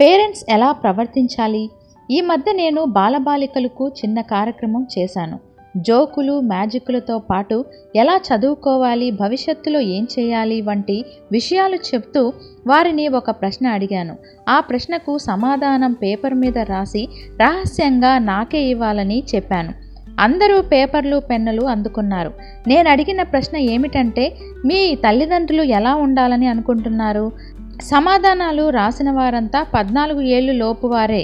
Parents ఎలా ప్రవర్తించాలి? ఈ మధ్య నేను బాలబాలికలకు చిన్న కార్యక్రమం చేశాను. జోకులు, మ్యాజిక్లతో పాటు ఎలా చదువుకోవాలి, భవిష్యత్తులో ఏం చేయాలి వంటి విషయాలు చెప్తూ వారిని ఒక ప్రశ్న అడిగాను. ఆ ప్రశ్నకు సమాధానం పేపర్ మీద రాసి రహస్యంగా నాకే ఇవ్వాలని చెప్పాను. అందరూ పేపర్లు, పెన్నులు అందుకున్నారు. నేను అడిగిన ప్రశ్న ఏమిటంటే, మీ తల్లిదండ్రులు ఎలా ఉండాలని అనుకుంటున్నారు? సమాధానాలు రాసిన వారంతా 14 ఏళ్లు లోపు వారే.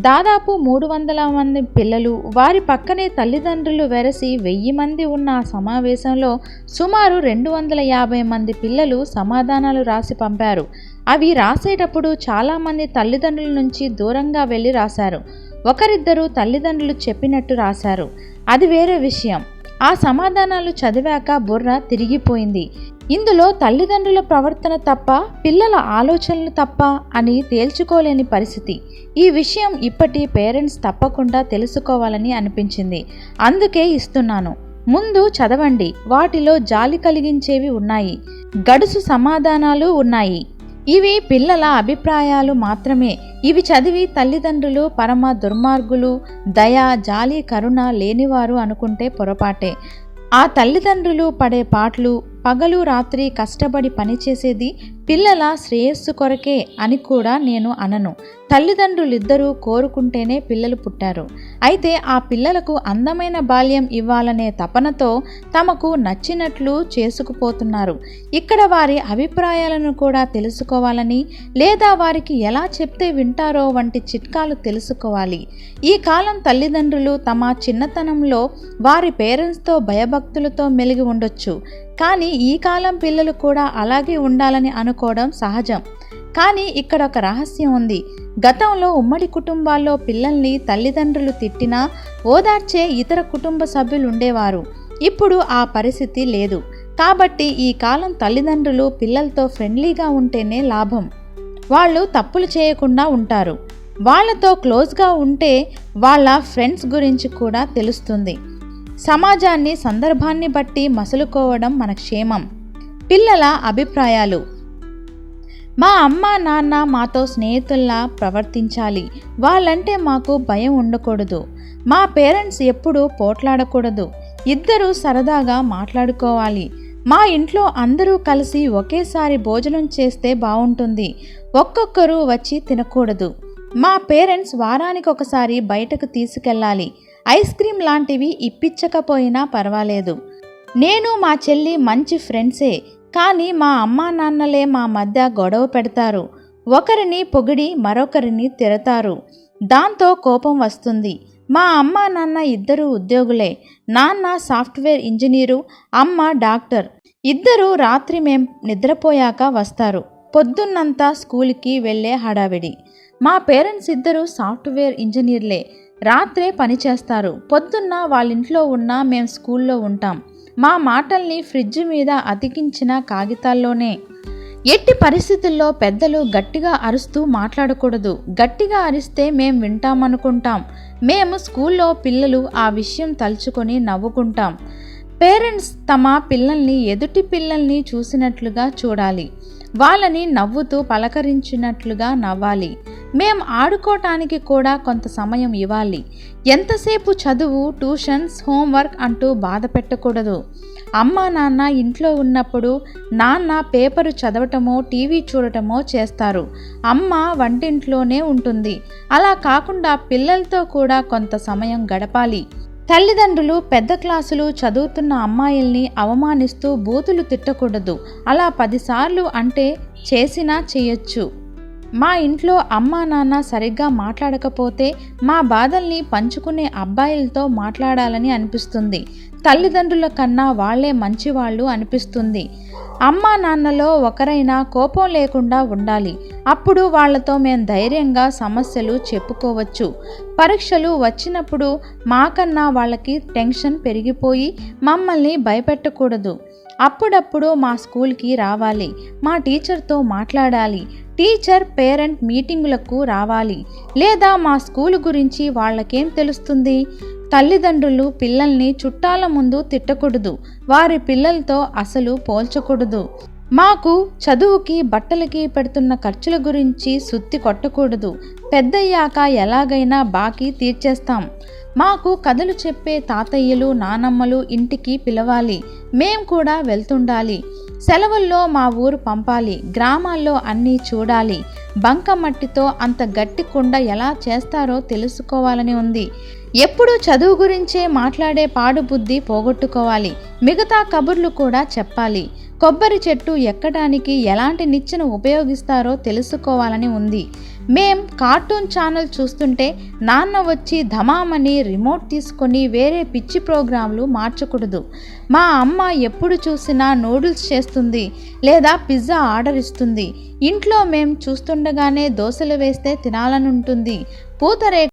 దాదాపు 300 మంది పిల్లలు, వారి పక్కనే తల్లిదండ్రులు వెరసి 1000 మంది ఉన్న ఆ సమావేశంలో సుమారు 250 మంది పిల్లలు సమాధానాలు రాసి పంపారు. అవి రాసేటప్పుడు చాలామంది తల్లిదండ్రుల నుంచి దూరంగా వెళ్ళి రాశారు. ఒకరిద్దరు తల్లిదండ్రులు చెప్పినట్టు రాశారు. అది వేరే విషయం. ఆ సమాధానాలు చదివాక బుర్ర తిరిగిపోయింది. ఇందులో తల్లిదండ్రుల ప్రవర్తన తప్ప, పిల్లల ఆలోచనలు తప్ప అని తేల్చుకోలేని పరిస్థితి. ఈ విషయం ఇప్పటి పేరెంట్స్ తప్పకుండా తెలుసుకోవాలని అనిపించింది. అందుకే ఇస్తున్నాను. ముందు చదవండి. వాటిలో జాలి కలిగించేవి ఉన్నాయి, గడుసు సమాధానాలు ఉన్నాయి. ఇవి పిల్లల అభిప్రాయాలు మాత్రమే. ఇవి చదివి తల్లిదండ్రులు పరమ దుర్మార్గులు, దయ, జాలి, కరుణ లేనివారు అనుకుంటే పొరపాటే. ఆ తల్లిదండ్రులు పడే పాటలు, పగలు రాత్రి కష్టపడి పనిచేసేది పిల్లల శ్రేయస్సు కొరకే అని కూడా నేను అనను. తల్లిదండ్రులిద్దరూ కోరుకుంటేనే పిల్లలు పుట్టారు. అయితే ఆ పిల్లలకు అందమైన బాల్యం ఇవ్వాలనే తపనతో తమకు నచ్చినట్లు చేసుకుపోతున్నారు. ఇక్కడ వారి అభిప్రాయాలను కూడా తెలుసుకోవాలని, లేదా వారికి ఎలా చెప్తే వింటారో వంటి చిట్కాలు తెలుసుకోవాలి. ఈ కాలం తల్లిదండ్రులు తమ చిన్నతనంలో వారి పేరెంట్స్తో భయభక్తులతో మెలిగి ఉండొచ్చు. కానీ ఈ కాలం పిల్లలు కూడా అలాగే ఉండాలని అనుకోవడం సహజం. కానీ ఇక్కడ ఒక రహస్యం ఉంది. గతంలో ఉమ్మడి కుటుంబాల్లో పిల్లల్ని తల్లిదండ్రులు తిట్టినా ఓదార్చే ఇతర కుటుంబ సభ్యులు ఉండేవారు. ఇప్పుడు ఆ పరిస్థితి లేదు. కాబట్టి ఈ కాలం తల్లిదండ్రులు పిల్లలతో ఫ్రెండ్లీగా ఉంటేనే లాభం. వాళ్ళు తప్పులు చేయకుండా ఉంటారు. వాళ్ళతో క్లోజ్గా ఉంటే వాళ్ళ ఫ్రెండ్స్ గురించి కూడా తెలుస్తుంది. సమాజాన్ని, సందర్భాన్ని బట్టి మసులుకోవడం మన క్షేమం. పిల్లల అభిప్రాయాలు. మా అమ్మ నాన్న మాతో స్నేహితుల్లా ప్రవర్తించాలి. వాళ్ళంటే మాకు భయం ఉండకూడదు. మా పేరెంట్స్ ఎప్పుడూ పోట్లాడకూడదు. ఇద్దరూ సరదాగా మాట్లాడుకోవాలి. మా ఇంట్లో అందరూ కలిసి ఒకేసారి భోజనం చేస్తే బాగుంటుంది. ఒక్కొక్కరు వచ్చి తినకూడదు. మా పేరెంట్స్ వారానికి ఒకసారి బయటకు తీసుకెళ్ళాలి. ఐస్ క్రీమ్ లాంటివి ఇప్పించకపోయినా పర్వాలేదు. నేను మా చెల్లి మంచి ఫ్రెండ్సే, కానీ మా అమ్మా నాన్నలే మా మధ్య గొడవ పెడతారు. ఒకరిని పొగిడి మరొకరిని తిడతారు. దాంతో కోపం వస్తుంది. మా అమ్మా నాన్న ఇద్దరు ఉద్యోగులే. నాన్న సాఫ్ట్వేర్ ఇంజనీరు, అమ్మ డాక్టర్. ఇద్దరు రాత్రి మేం నిద్రపోయాక వస్తారు. పొద్దున్నంతా స్కూల్కి వెళ్ళే హడావిడి. మా పేరెంట్స్ ఇద్దరు సాఫ్ట్వేర్ ఇంజనీర్లే. రాత్రే పనిచేస్తారు. పొద్దున్న వాళ్ళింట్లో ఉన్నా మేం స్కూల్లో ఉంటాం. మా మాటల్ని ఫ్రిడ్జ్ మీద అతికించిన కాగితాల్లోనే. ఎట్టి పరిస్థితుల్లో పెద్దలు గట్టిగా అరుస్తూ మాట్లాడకూడదు. గట్టిగా అరిస్తే మేం వింటామనుకుంటాం. మేము స్కూల్లో పిల్లలు ఆ విషయం తలుచుకొని నవ్వుకుంటాం. పేరెంట్స్ తమ పిల్లల్ని ఎదుటి పిల్లల్ని చూసినట్లుగా చూడాలి. వాళ్ళని నవ్వుతూ పలకరించినట్లుగా నవ్వాలి. మేం ఆడుకోవటానికి కూడా కొంత సమయం ఇవ్వాలి. ఎంతసేపు చదువు, ట్యూషన్స్, హోంవర్క్ అంటూ బాధ పెట్టకూడదు. అమ్మ నాన్న ఇంట్లో ఉన్నప్పుడు నాన్న పేపరు చదవటమో టీవీ చూడటమో చేస్తారు. అమ్మ వంటింట్లోనే ఉంటుంది. అలా కాకుండా పిల్లలతో కూడా కొంత సమయం గడపాలి. తల్లిదండ్రులు పెద్ద క్లాసులు చదువుతున్న అమ్మాయిల్ని అవమానిస్తూ బూతులు తిట్టకూడదు. అలా 10 సార్లు అంటే చేసినా చేయొచ్చు. మా ఇంట్లో అమ్మా నాన్న సరిగ్గా మాట్లాడకపోతే మా బాధల్ని పంచుకునే అబ్బాయిలతో మాట్లాడాలని అనిపిస్తుంది. తల్లిదండ్రుల కన్నా వాళ్లే మంచివాళ్ళు అనిపిస్తుంది. అమ్మా నాన్నలో ఒకరైనా కోపం లేకుండా ఉండాలి. అప్పుడు వాళ్లతో మేం ధైర్యంగా సమస్యలు చెప్పుకోవచ్చు. పరీక్షలు వచ్చినప్పుడు మాకన్నా వాళ్ళకి టెన్షన్ పెరిగిపోయి మమ్మల్ని భయపెట్టకూడదు. అప్పుడప్పుడు మా స్కూల్కి రావాలి. మా టీచర్తో మాట్లాడాలి. టీచర్ పేరెంట్ మీటింగులకు రావాలి. లేదా మా స్కూలు గురించి వాళ్ళకేం తెలుస్తుంది? తల్లిదండ్రులు పిల్లల్ని చుట్టాల ముందు తిట్టకూడదు. వారి పిల్లలతో అసలు పోల్చకూడదు. మాకు చదువుకి బట్టలకి పెడుతున్న ఖర్చుల గురించి సుత్తి కొట్టకూడదు. పెద్దయ్యాక ఎలాగైనా బాకీ తీర్చేస్తాం. మాకు కథలు చెప్పే తాతయ్యలు నానమ్మలు ఇంటికి పిలవాలి. మేం కూడా వెళ్తుండాలి. సెలవుల్లో మా ఊరు పంపాలి. గ్రామాల్లో అన్నీ చూడాలి. బంకమట్టితో అంత గట్టి కుండ ఎలా చేస్తారో తెలుసుకోవాలని ఉంది. ఎప్పుడూ చదువు గురించే మాట్లాడే పాడుబుద్ధి పోగొట్టుకోవాలి. మిగతా కబుర్లు కూడా చెప్పాలి. కొబ్బరి చెట్టు ఎక్కడానికి ఎలాంటి నిచ్చెన ఉపయోగిస్తారో తెలుసుకోవాలని ఉంది. మేం కార్టూన్ ఛానల్ చూస్తుంటే నాన్న వచ్చి ధమామని రిమోట్ తీసుకొని వేరే పిచ్చి ప్రోగ్రాంలు మార్చకూడదు. మా అమ్మ ఎప్పుడు చూసినా నూడిల్స్ చేస్తుంది లేదా పిజ్జా ఆర్డర్ ఇస్తుంది. ఇంట్లో మేం చూస్తుండగానే దోశలు వేస్తే తినాలని ఉంటుంది. పూతరేకులు